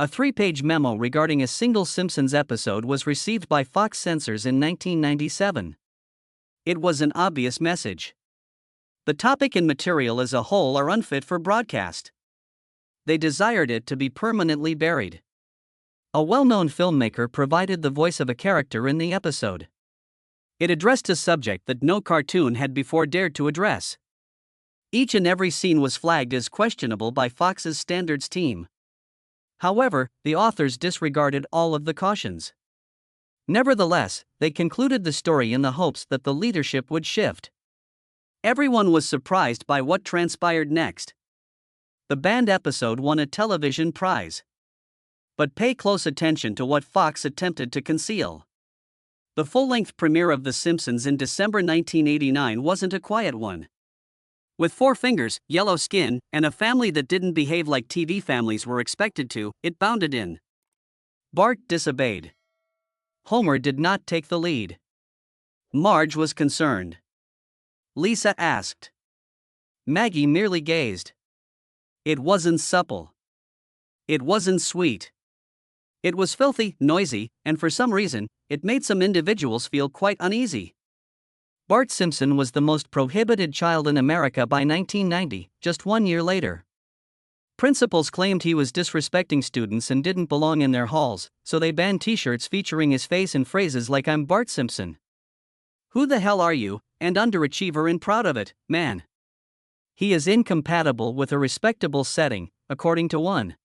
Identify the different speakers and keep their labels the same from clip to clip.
Speaker 1: A 3-page memo regarding a single Simpsons episode was received by Fox censors in 1997. It was an obvious message. The topic and material as a whole are unfit for broadcast. They desired it to be permanently buried. A well-known filmmaker provided the voice of a character in the episode. It addressed a subject that no cartoon had before dared to address. Each and every scene was flagged as questionable by Fox's standards team. However, the authors disregarded all of the cautions. Nevertheless, they concluded the story in the hopes that the leadership would shift. Everyone was surprised by what transpired next. The banned episode won a television prize. But pay close attention to what Fox attempted to conceal. The full-length premiere of The Simpsons in December 1989 wasn't a quiet one. With 4 fingers, yellow skin, and a family that didn't behave like TV families were expected to, it bounded in. Bart disobeyed. Homer did not take the lead. Marge was concerned. Lisa asked. Maggie merely gazed. It wasn't supple. It wasn't sweet. It was filthy, noisy, and for some reason, it made some individuals feel quite uneasy. Bart Simpson was the most prohibited child in America by 1990, just 1 year later. Principals claimed he was disrespecting students and didn't belong in their halls, so they banned t-shirts featuring his face and phrases like "I'm Bart Simpson." Who the hell are you, and underachiever and proud of it, man? He is incompatible with a respectable setting, according to one.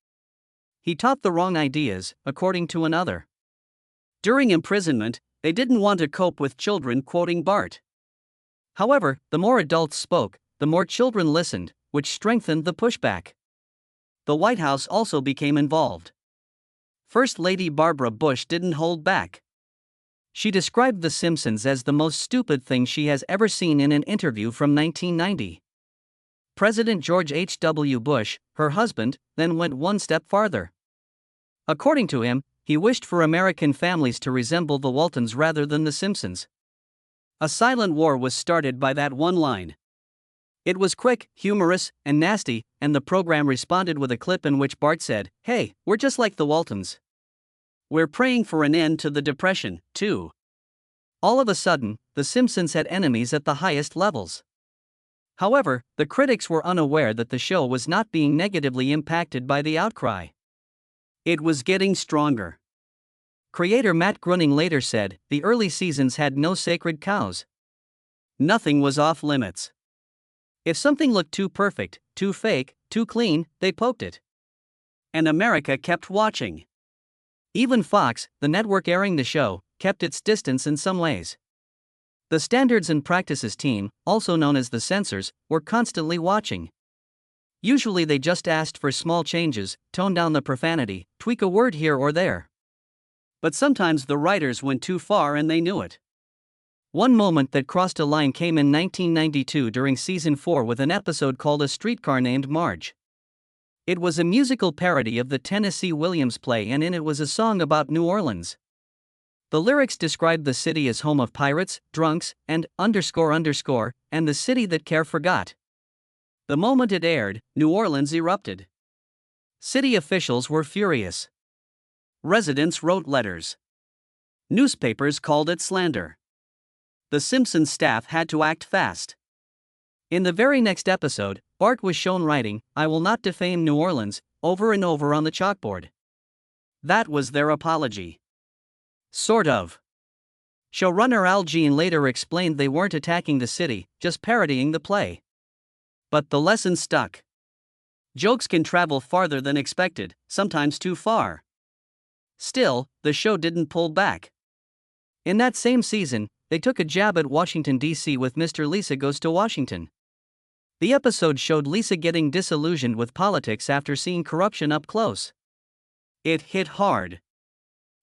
Speaker 1: He taught the wrong ideas, according to another. During imprisonment, they didn't want to cope with children quoting Bart. However, the more adults spoke, the more children listened, which strengthened the pushback. The White House also became involved. First Lady Barbara Bush didn't hold back. She described The Simpsons as the most stupid thing she has ever seen in an interview from 1990. President George H.W. Bush, her husband, then went one step farther. According to him, he wished for American families to resemble the Waltons rather than The Simpsons. A silent war was started by that one line. It was quick, humorous, and nasty, and the program responded with a clip in which Bart said, "Hey, we're just like the Waltons. We're praying for an end to the Depression, too." All of a sudden, The Simpsons had enemies at the highest levels. However, the critics were unaware that the show was not being negatively impacted by the outcry. It was getting stronger. Creator Matt Groening later said, "The early seasons had no sacred cows. Nothing was off limits. If something looked too perfect, too fake, too clean, they poked it. And America kept watching." Even Fox, the network airing the show, kept its distance in some ways. The Standards and Practices team, also known as the censors, were constantly watching. Usually they just asked for small changes, tone down the profanity, tweak a word here or there. But sometimes the writers went too far and they knew it. One moment that crossed a line came in 1992 during season 4 with an episode called A Streetcar Named Marge. It was a musical parody of the Tennessee Williams play, and in it was a song about New Orleans. The lyrics described the city as home of pirates, drunks, and and the city that care forgot. The moment it aired, New Orleans erupted. City officials were furious. Residents wrote letters. Newspapers called it slander. The Simpsons staff had to act fast. In the very next episode, Bart was shown writing, "I will not defame New Orleans," over and over on the chalkboard. That was their apology. Sort of. Showrunner Al Jean later explained they weren't attacking the city, just parodying the play. But the lesson stuck. Jokes can travel farther than expected, sometimes too far. Still, the show didn't pull back. In that same season, they took a jab at Washington, D.C. with Mr. Lisa Goes to Washington. The episode showed Lisa getting disillusioned with politics after seeing corruption up close. It hit hard.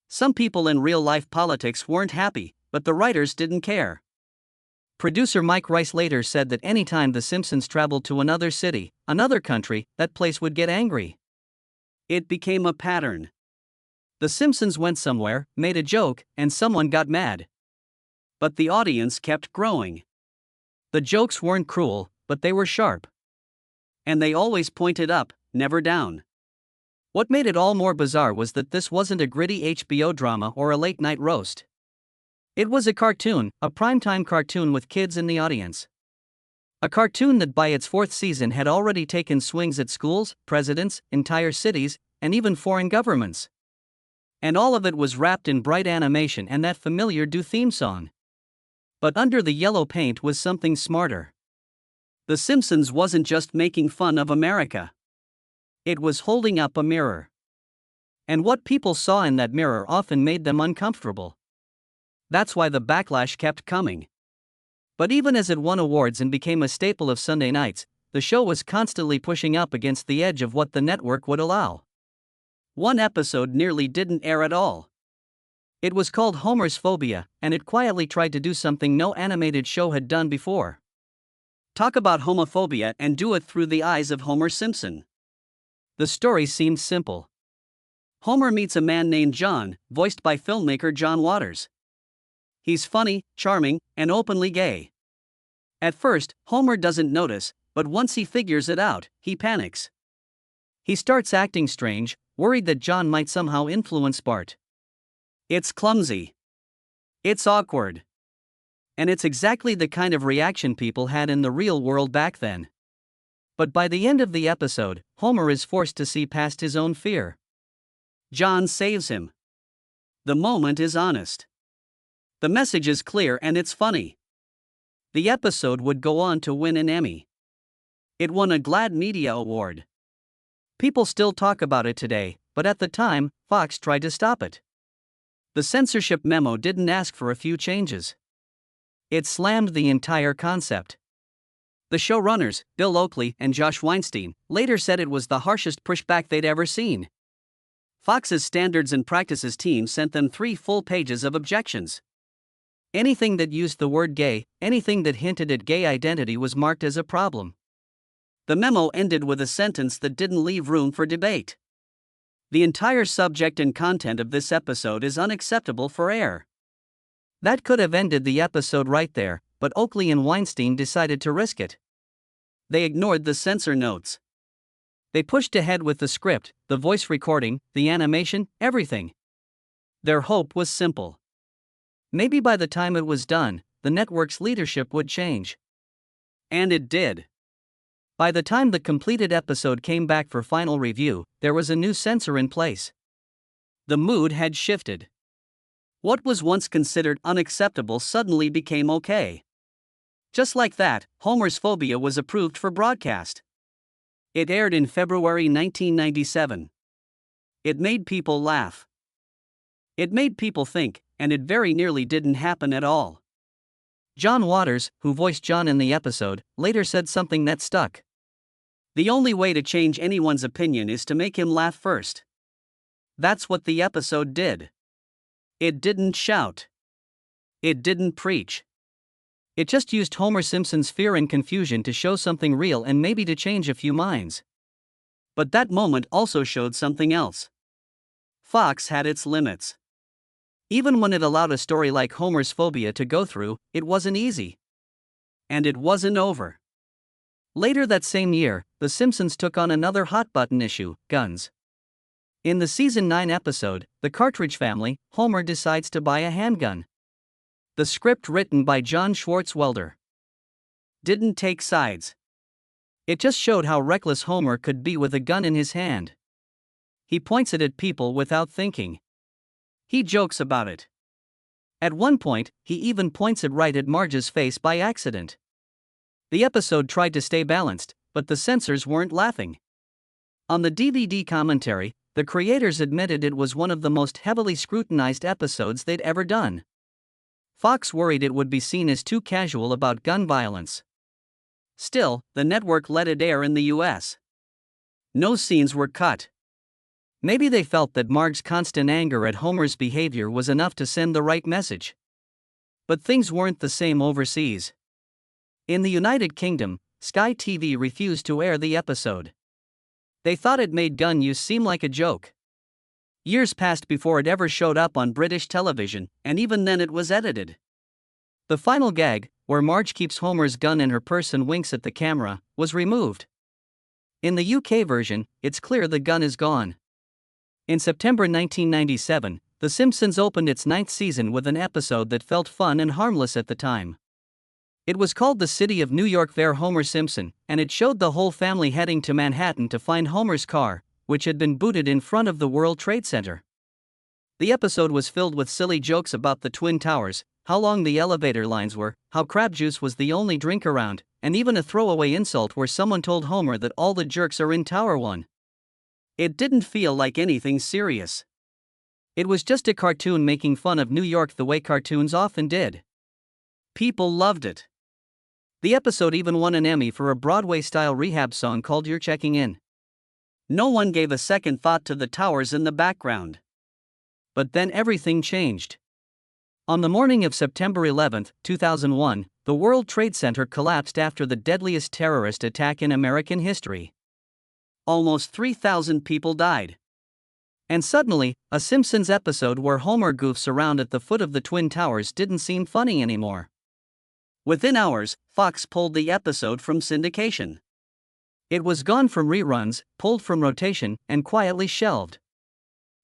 Speaker 1: Some people in real-life politics weren't happy, but the writers didn't care. Producer Mike Rice later said that anytime The Simpsons traveled to another city, another country, that place would get angry. It became a pattern. The Simpsons went somewhere, made a joke, and someone got mad. But the audience kept growing. The jokes weren't cruel, but they were sharp. And they always pointed up, never down. What made it all more bizarre was that this wasn't a gritty HBO drama or a late-night roast. It was a cartoon, a primetime cartoon with kids in the audience. A cartoon that by its fourth season had already taken swings at schools, presidents, entire cities, and even foreign governments. And all of it was wrapped in bright animation and that familiar Do theme song. But under the yellow paint was something smarter. The Simpsons wasn't just making fun of America. It was holding up a mirror. And what people saw in that mirror often made them uncomfortable. That's why the backlash kept coming. But even as it won awards and became a staple of Sunday nights, the show was constantly pushing up against the edge of what the network would allow. One episode nearly didn't air at all. It was called Homer's Phobia, and it quietly tried to do something no animated show had done before. Talk about homophobia and do it through the eyes of Homer Simpson. The story seemed simple. Homer meets a man named John, voiced by filmmaker John Waters. He's funny, charming, and openly gay. At first, Homer doesn't notice, but once he figures it out, he panics. He starts acting strange, worried that John might somehow influence Bart. It's clumsy. It's awkward. And it's exactly the kind of reaction people had in the real world back then. But by the end of the episode, Homer is forced to see past his own fear. John saves him. The moment is honest. The message is clear and it's funny. The episode would go on to win an Emmy. It won a GLAAD Media Award. People still talk about it today, but at the time, Fox tried to stop it. The censorship memo didn't ask for a few changes. It slammed the entire concept. The showrunners, Bill Oakley and Josh Weinstein, later said it was the harshest pushback they'd ever seen. Fox's Standards and Practices team sent them 3 full pages of objections. Anything that used the word gay, anything that hinted at gay identity was marked as a problem. The memo ended with a sentence that didn't leave room for debate. The entire subject and content of this episode is unacceptable for air. That could have ended the episode right there, but Oakley and Weinstein decided to risk it. They ignored the censor notes. They pushed ahead with the script, the voice recording, the animation, everything. Their hope was simple. Maybe by the time it was done, the network's leadership would change. And it did. By the time the completed episode came back for final review, there was a new censor in place. The mood had shifted. What was once considered unacceptable suddenly became okay. Just like that, Homer's Phobia was approved for broadcast. It aired in February 1997. It made people laugh. It made people think, and it very nearly didn't happen at all. John Waters, who voiced John in the episode, later said something that stuck. The only way to change anyone's opinion is to make him laugh first. That's what the episode did. It didn't shout. It didn't preach. It just used Homer Simpson's fear and confusion to show something real and maybe to change a few minds. But that moment also showed something else. Fox had its limits. Even when it allowed a story like Homer's Phobia to go through, it wasn't easy. And it wasn't over. Later that same year, The Simpsons took on another hot-button issue, guns. In the season 9 episode, The Cartridge Family, Homer decides to buy a handgun. The script, written by John Swartzwelder, didn't take sides. It just showed how reckless Homer could be with a gun in his hand. He points it at people without thinking. He jokes about it. At one point, he even points it right at Marge's face by accident. The episode tried to stay balanced, but the censors weren't laughing. On the DVD commentary, the creators admitted it was one of the most heavily scrutinized episodes they'd ever done. Fox worried it would be seen as too casual about gun violence. Still, the network let it air in the US. No scenes were cut. Maybe they felt that Marge's constant anger at Homer's behavior was enough to send the right message. But things weren't the same overseas. In the United Kingdom, Sky TV refused to air the episode. They thought it made gun use seem like a joke. Years passed before it ever showed up on British television, and even then it was edited. The final gag, where Marge keeps Homer's gun in her purse and winks at the camera, was removed. In the UK version, it's clear the gun is gone. In September 1997, The Simpsons opened its ninth season with an episode that felt fun and harmless at the time. It was called The City of New York vs. Homer Simpson, and it showed the whole family heading to Manhattan to find Homer's car, which had been booted in front of the World Trade Center. The episode was filled with silly jokes about the Twin Towers, how long the elevator lines were, how crab juice was the only drink around, and even a throwaway insult where someone told Homer that all the jerks are in Tower 1. It didn't feel like anything serious. It was just a cartoon making fun of New York the way cartoons often did. People loved it. The episode even won an Emmy for a Broadway-style rehab song called You're Checking In. No one gave a second thought to the towers in the background. But then everything changed. On the morning of September 11, 2001, the World Trade Center collapsed after the deadliest terrorist attack in American history. Almost 3,000 people died. And suddenly, a Simpsons episode where Homer goofs around at the foot of the Twin Towers didn't seem funny anymore. Within hours, Fox pulled the episode from syndication. It was gone from reruns, pulled from rotation, and quietly shelved.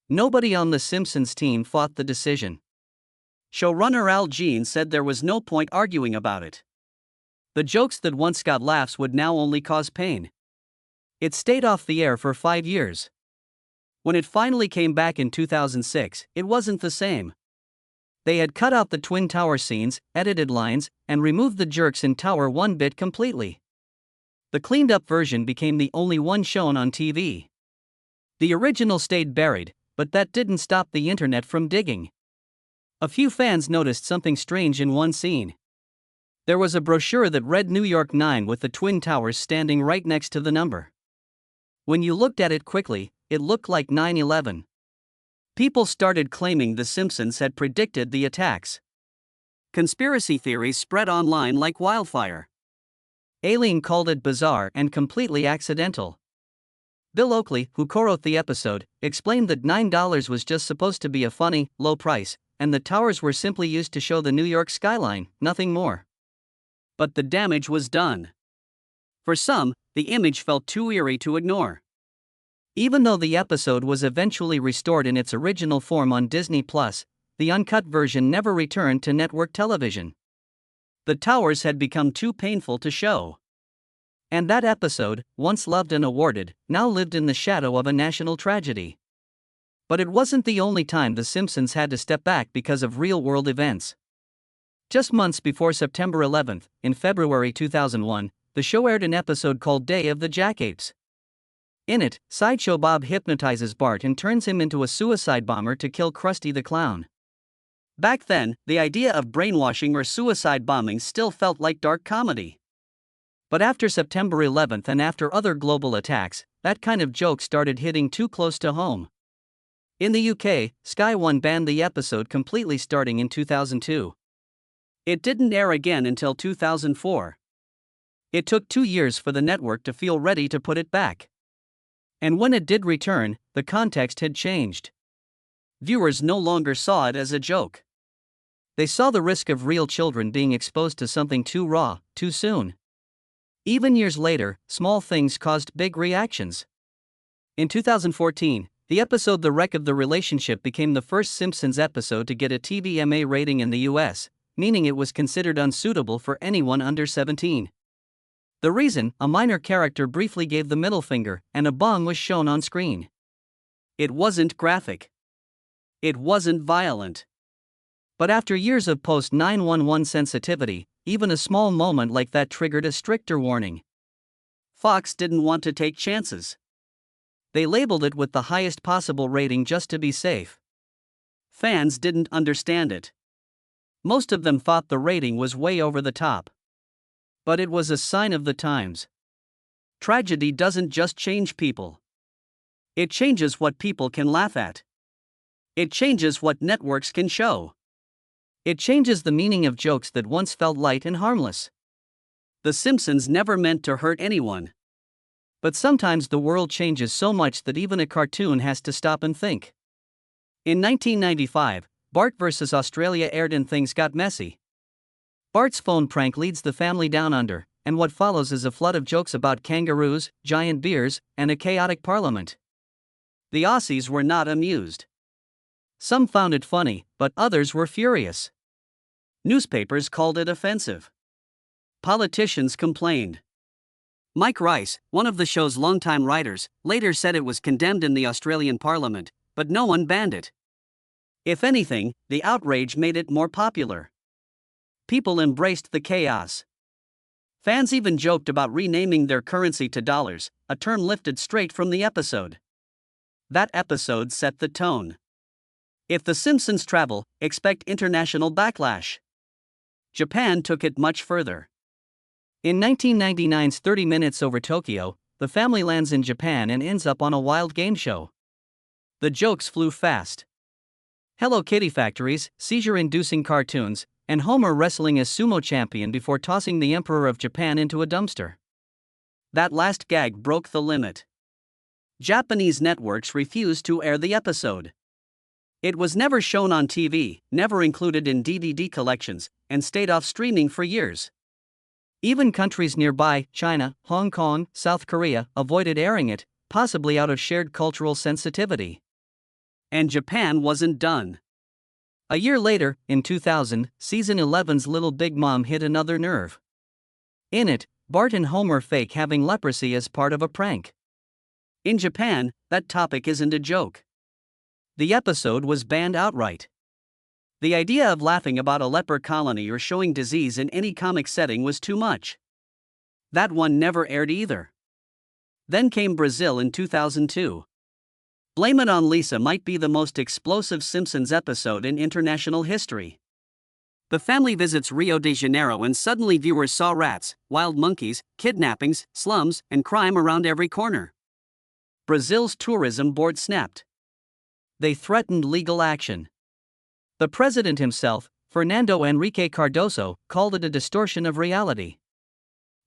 Speaker 1: Nobody on the Simpsons team fought the decision. Showrunner Al Jean said there was no point arguing about it. The jokes that once got laughs would now only cause pain. It stayed off the air for 5 years. When it finally came back in 2006, it wasn't the same. They had cut out the Twin Tower scenes, edited lines, and removed the jerks in Tower 1 bit completely. The cleaned-up version became the only one shown on TV. The original stayed buried, but that didn't stop the internet from digging. A few fans noticed something strange in one scene. There was a brochure that read New York 9 with the Twin Towers standing right next to the number. When you looked at it quickly, it looked like 9/11. People started claiming The Simpsons had predicted the attacks. Conspiracy theories spread online like wildfire. Aileen called it bizarre and completely accidental. Bill Oakley, who co-wrote the episode, explained that $9 was just supposed to be a funny, low price, and the towers were simply used to show the New York skyline, nothing more. But the damage was done. For some, the image felt too eerie to ignore. Even though the episode was eventually restored in its original form on Disney+, the uncut version never returned to network television. The towers had become too painful to show. And that episode, once loved and awarded, now lived in the shadow of a national tragedy. But it wasn't the only time The Simpsons had to step back because of real-world events. Just months before September 11, in February 2001, the show aired an episode called Day of the Jackapes. In it, Sideshow Bob hypnotizes Bart and turns him into a suicide bomber to kill Krusty the Clown. Back then, the idea of brainwashing or suicide bombing still felt like dark comedy. But after September 11 and after other global attacks, that kind of joke started hitting too close to home. In the UK, Sky One banned the episode completely starting in 2002. It didn't air again until 2004. It took 2 years for the network to feel ready to put it back. And when it did return, the context had changed. Viewers no longer saw it as a joke. They saw the risk of real children being exposed to something too raw, too soon. Even years later, small things caused big reactions. In 2014, the episode The Wreck of the Relationship became the first Simpsons episode to get a TVMA rating in the US, meaning it was considered unsuitable for anyone under 17. The reason, a minor character briefly gave the middle finger, and a bong was shown on screen. It wasn't graphic. It wasn't violent. But after years of post-911 sensitivity, even a small moment like that triggered a stricter warning. Fox didn't want to take chances. They labeled it with the highest possible rating just to be safe. Fans didn't understand it. Most of them thought the rating was way over the top. But it was a sign of the times. Tragedy doesn't just change people. It changes what people can laugh at. It changes what networks can show. It changes the meaning of jokes that once felt light and harmless. The Simpsons never meant to hurt anyone. But sometimes the world changes so much that even a cartoon has to stop and think. In 1995, Bart vs. Australia aired and things got messy. Bart's phone prank leads the family down under, and what follows is a flood of jokes about kangaroos, giant beers, and a chaotic parliament. The Aussies were not amused. Some found it funny, but others were furious. Newspapers called it offensive. Politicians complained. Mike Rice, one of the show's longtime writers, later said it was condemned in the Australian Parliament, but no one banned it. If anything, the outrage made it more popular. People embraced the chaos. Fans even joked about renaming their currency to dollars, a term lifted straight from the episode. That episode set the tone. If The Simpsons travel, expect international backlash. Japan took it much further. In 1999's 30 Minutes Over Tokyo, the family lands in Japan and ends up on a wild game show. The jokes flew fast. Hello Kitty factories, seizure-inducing cartoons, and Homer wrestling as sumo champion before tossing the Emperor of Japan into a dumpster. That last gag broke the limit. Japanese networks refused to air the episode. It was never shown on TV, never included in DVD collections, and stayed off streaming for years. Even countries nearby, China, Hong Kong, South Korea, avoided airing it, possibly out of shared cultural sensitivity. And Japan wasn't done. A year later, in 2000, Season 11's Little Big Mom hit another nerve. In it, Bart and Homer fake having leprosy as part of a prank. In Japan, that topic isn't a joke. The episode was banned outright. The idea of laughing about a leper colony or showing disease in any comic setting was too much. That one never aired either. Then came Brazil in 2002. Blame It on Lisa might be the most explosive Simpsons episode in international history. The family visits Rio de Janeiro and suddenly viewers saw rats, wild monkeys, kidnappings, slums, and crime around every corner. Brazil's tourism board snapped. They threatened legal action. The president himself, Fernando Henrique Cardoso, called it a distortion of reality.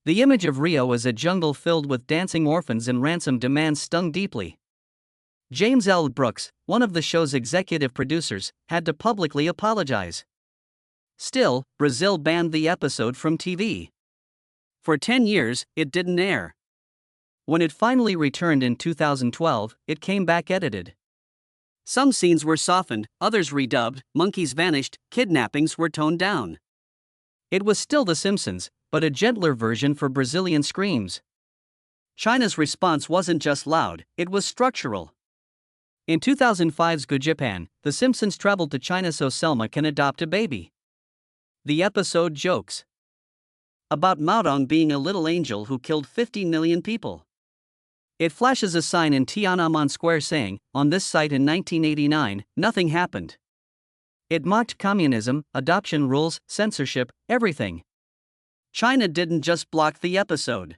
Speaker 1: The image of Rio as a jungle filled with dancing orphans and ransom demands stung deeply. James L. Brooks, one of the show's executive producers, had to publicly apologize. Still, Brazil banned the episode from TV. For 10 years, it didn't air. When it finally returned in 2012, it came back edited. Some scenes were softened, others redubbed, monkeys vanished, kidnappings were toned down. It was still The Simpsons, but a gentler version for Brazilian screams. China's response wasn't just loud, it was structural. In 2005's Good Japan, The Simpsons traveled to China so Selma can adopt a baby. The episode jokes about Mao Dong being a little angel who killed 50 million people. It flashes a sign in Tiananmen Square saying, "On this site in 1989, nothing happened." It mocked communism, adoption rules, censorship, everything. China didn't just block the episode.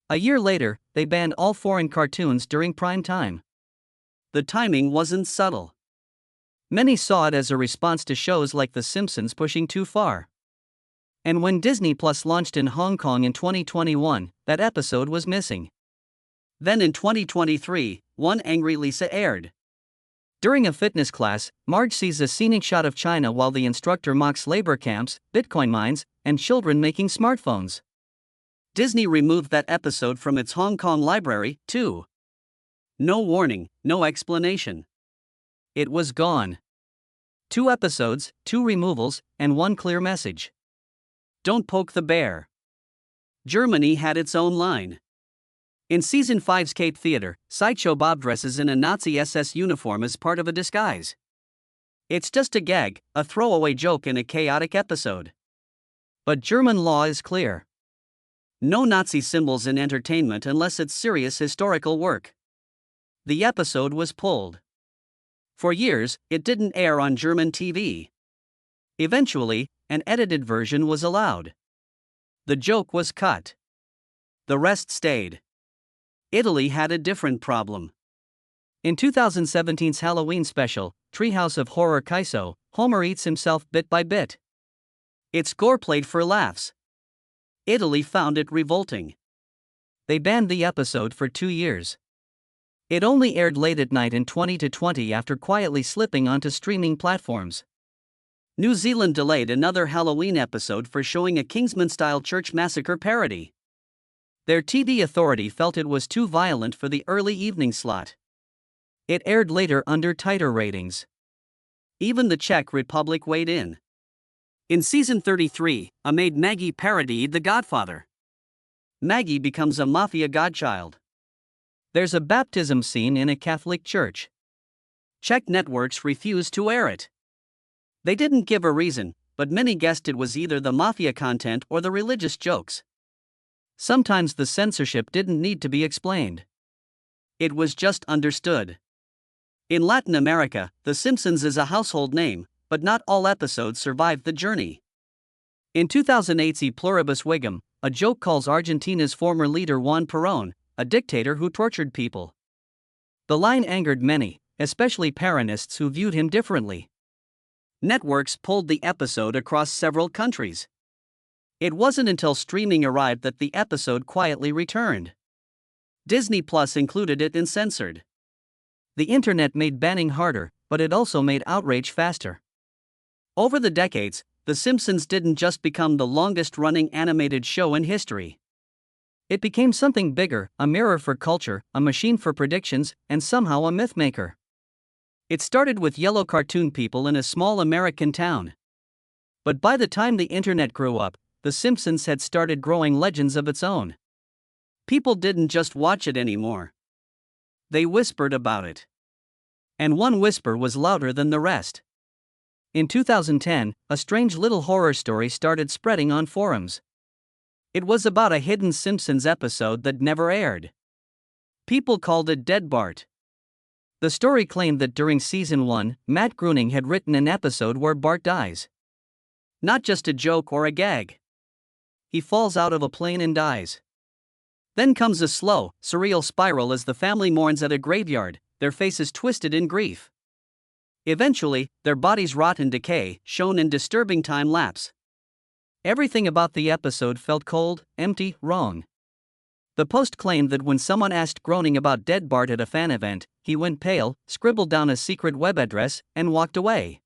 Speaker 1: A year later, they banned all foreign cartoons during prime time. The timing wasn't subtle. Many saw it as a response to shows like The Simpsons pushing too far. And when Disney Plus launched in Hong Kong in 2021, that episode was missing. Then in 2023, One Angry Lisa aired. During a fitness class, Marge sees a scenic shot of China while the instructor mocks labor camps, Bitcoin mines, and children making smartphones. Disney removed that episode from its Hong Kong library, too. No warning, no explanation. It was gone. 2 episodes, 2 removals, and 1 clear message. Don't poke the bear. Germany had its own line. In Season 5's Cape Theatre, Sideshow Bob dresses in a Nazi SS uniform as part of a disguise. It's just a gag, a throwaway joke in a chaotic episode. But German law is clear. No Nazi symbols in entertainment unless it's serious historical work. The episode was pulled. For years, it didn't air on German TV. Eventually, an edited version was allowed. The joke was cut. The rest stayed. Italy had a different problem. In 2017's Halloween special, Treehouse of Horror Kaiso, Homer eats himself bit by bit. It's gore played for laughs. Italy found it revolting. They banned the episode for 2 years. It only aired late at night in 2020 after quietly slipping onto streaming platforms. New Zealand delayed another Halloween episode for showing a Kingsman-style church massacre parody. Their TV authority felt it was too violent for the early evening slot. It aired later under tighter ratings. Even the Czech Republic weighed in. In season 33, a maid Maggie parodied The Godfather. Maggie becomes a mafia godchild. There's a baptism scene in a Catholic church. Czech networks refused to air it. They didn't give a reason, but many guessed it was either the mafia content or the religious jokes. Sometimes the censorship didn't need to be explained. It was just understood. In Latin America, The Simpsons is a household name, but not all episodes survived the journey. In 2008's E Pluribus Vigum, a joke calls Argentina's former leader Juan Perón a dictator who tortured people. The line angered many, especially Peronists who viewed him differently. Networks pulled the episode across several countries. It wasn't until streaming arrived that the episode quietly returned. Disney Plus included it and censored. The internet made banning harder, but it also made outrage faster. Over the decades, The Simpsons didn't just become the longest-running animated show in history. It became something bigger, a mirror for culture, a machine for predictions, and somehow a mythmaker. It started with yellow cartoon people in a small American town. But by the time the internet grew up, The Simpsons had started growing legends of its own. People didn't just watch it anymore. They whispered about it. And one whisper was louder than the rest. In 2010, a strange little horror story started spreading on forums. It was about a hidden Simpsons episode that never aired. People called it Dead Bart. The story claimed that during season 1, Matt Groening had written an episode where Bart dies. Not just a joke or a gag. He falls out of a plane and dies. Then comes a slow, surreal spiral as the family mourns at a graveyard, their faces twisted in grief. Eventually, their bodies rot and decay, shown in disturbing time lapse. Everything about the episode felt cold, empty, wrong. The Post claimed that when someone asked Groening about Dead Bart at a fan event, he went pale, scribbled down a secret web address, and walked away.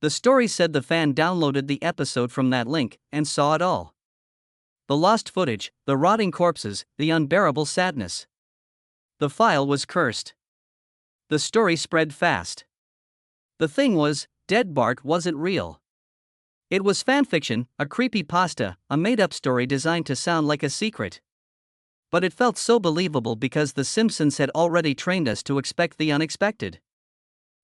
Speaker 1: The story said the fan downloaded the episode from that link and saw it all. The lost footage, the rotting corpses, the unbearable sadness. The file was cursed. The story spread fast. The thing was, Dead Bart wasn't real. It was fanfiction, a creepypasta, a made-up story designed to sound like a secret. But it felt so believable because The Simpsons had already trained us to expect the unexpected.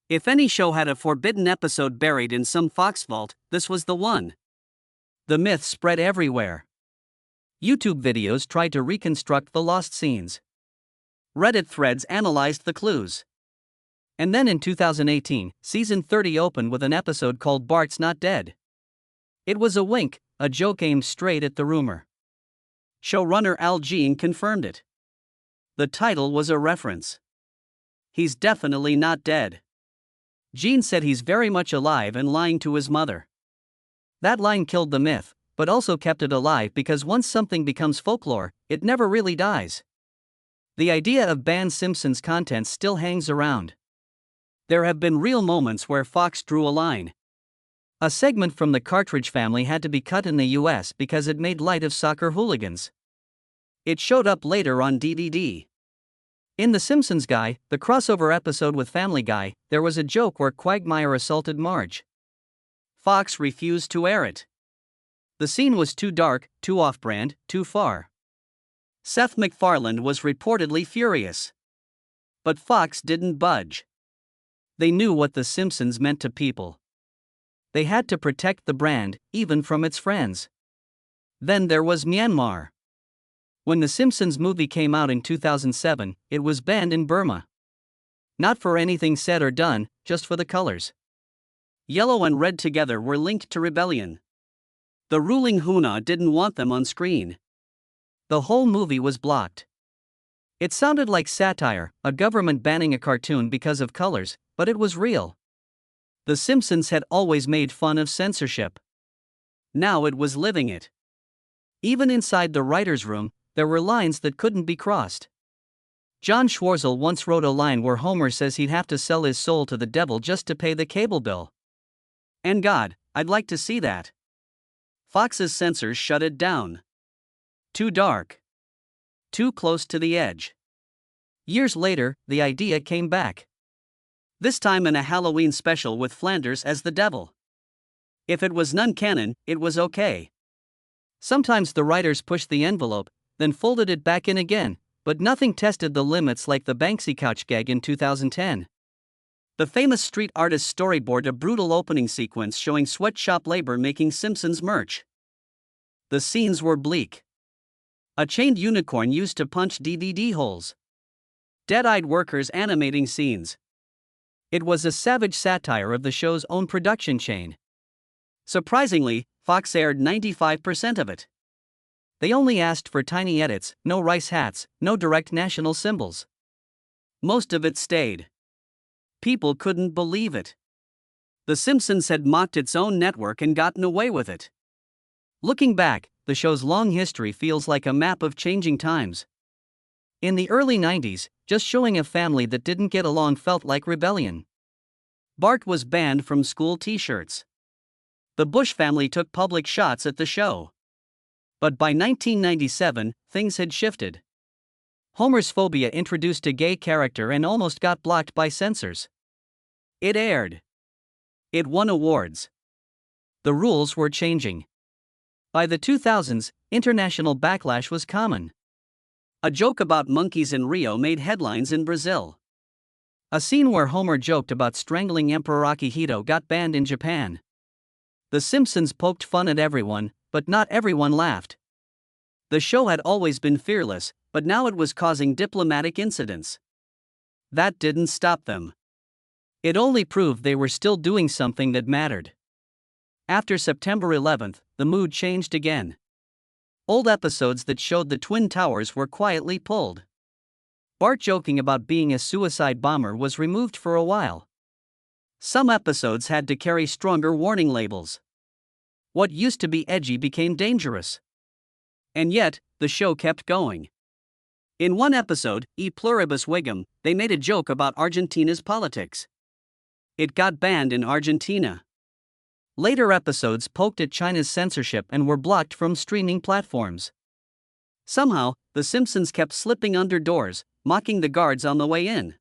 Speaker 1: If any show had a forbidden episode buried in some Fox vault, this was the one. The myth spread everywhere. YouTube videos tried to reconstruct the lost scenes. Reddit threads analyzed the clues. And then in 2018, season 30 opened with an episode called Bart's Not Dead. It was a wink, a joke aimed straight at the rumor. Showrunner Al Jean confirmed it. The title was a reference. He's definitely not dead. Jean said he's very much alive and lying to his mother. That line killed the myth, but also kept it alive because once something becomes folklore, it never really dies. The idea of banned Simpsons content still hangs around. There have been real moments where Fox drew a line. A segment from the Cartridge Family had to be cut in the US because it made light of soccer hooligans. It showed up later on DVD. In The Simpsons Guy, the crossover episode with Family Guy, there was a joke where Quagmire assaulted Marge. Fox refused to air it. The scene was too dark, too off-brand, too far. Seth MacFarlane was reportedly furious. But Fox didn't budge. They knew what The Simpsons meant to people. They had to protect the brand, even from its friends. Then there was Myanmar. When The Simpsons movie came out in 2007, it was banned in Burma. Not for anything said or done, just for the colors. Yellow and red together were linked to rebellion. The ruling Huna didn't want them on screen. The whole movie was blocked. It sounded like satire, a government banning a cartoon because of colors, but it was real. The Simpsons had always made fun of censorship. Now it was living it. Even inside the writer's room, there were lines that couldn't be crossed. John Schwarzel once wrote a line where Homer says he'd have to sell his soul to the devil just to pay the cable bill. And God, I'd like to see that. Fox's censors shut it down. Too dark. Too close to the edge. Years later, the idea came back. this time in a Halloween special with Flanders as the devil. If it was non-canon, it was okay. Sometimes the writers pushed the envelope, then folded it back in again, but nothing tested the limits like the Banksy couch gag in 2010. The famous street artist storyboarded a brutal opening sequence showing sweatshop labor making Simpsons merch. The scenes were bleak. A chained unicorn used to punch DVD holes. Dead-eyed workers animating scenes. It was a savage satire of the show's own production chain. Surprisingly, Fox aired 95% of it. They only asked for tiny edits, no rice hats, no direct national symbols. Most of it stayed. People couldn't believe it. The Simpsons had mocked its own network and gotten away with it. Looking back, the show's long history feels like a map of changing times. In the early 90s, just showing a family that didn't get along felt like rebellion. Bart was banned from school t-shirts. The Bush family took public shots at the show. But by 1997, things had shifted. Homer's phobia introduced a gay character and almost got blocked by censors. It aired. It won awards. The rules were changing. By the 2000s, international backlash was common. A joke about monkeys in Rio made headlines in Brazil. A scene where Homer joked about strangling Emperor Akihito got banned in Japan. The Simpsons poked fun at everyone, but not everyone laughed. The show had always been fearless, but now it was causing diplomatic incidents. That didn't stop them. It only proved they were still doing something that mattered. After September 11th, the mood changed again. Old episodes that showed the Twin Towers were quietly pulled. Bart joking about being a suicide bomber was removed for a while. Some episodes had to carry stronger warning labels. What used to be edgy became dangerous. And yet, the show kept going. In one episode, E Pluribus Vigum, they made a joke about Argentina's politics. It got banned in Argentina. Later episodes poked at China's censorship and were blocked from streaming platforms. Somehow, The Simpsons kept slipping under doors, mocking the guards on the way in.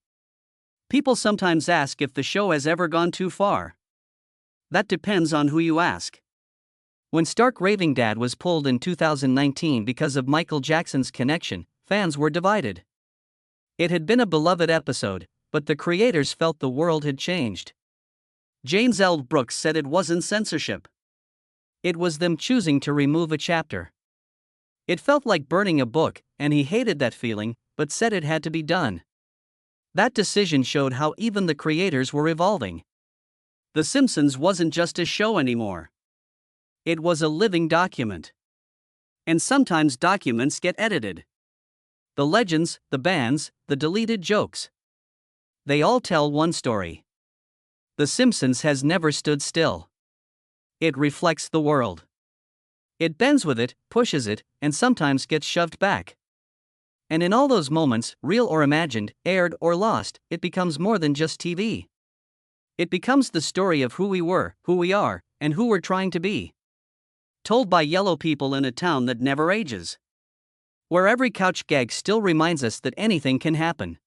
Speaker 1: People sometimes ask if the show has ever gone too far. That depends on who you ask. When Stark Raving Dad was pulled in 2019 because of Michael Jackson's connection, fans were divided. It had been a beloved episode, but the creators felt the world had changed. James L. Brooks said it wasn't censorship. It was them choosing to remove a chapter. It felt like burning a book, and he hated that feeling, but said it had to be done. That decision showed how even the creators were evolving. The Simpsons wasn't just a show anymore. It was a living document. And sometimes documents get edited. The legends, the bans, the deleted jokes. They all tell one story. The Simpsons has never stood still. It reflects the world. It bends with it, pushes it, and sometimes gets shoved back. And in all those moments, real or imagined, aired or lost, it becomes more than just TV. It becomes the story of who we were, who we are, and who we're trying to be. Told by yellow people in a town that never ages. Where every couch gag still reminds us that anything can happen.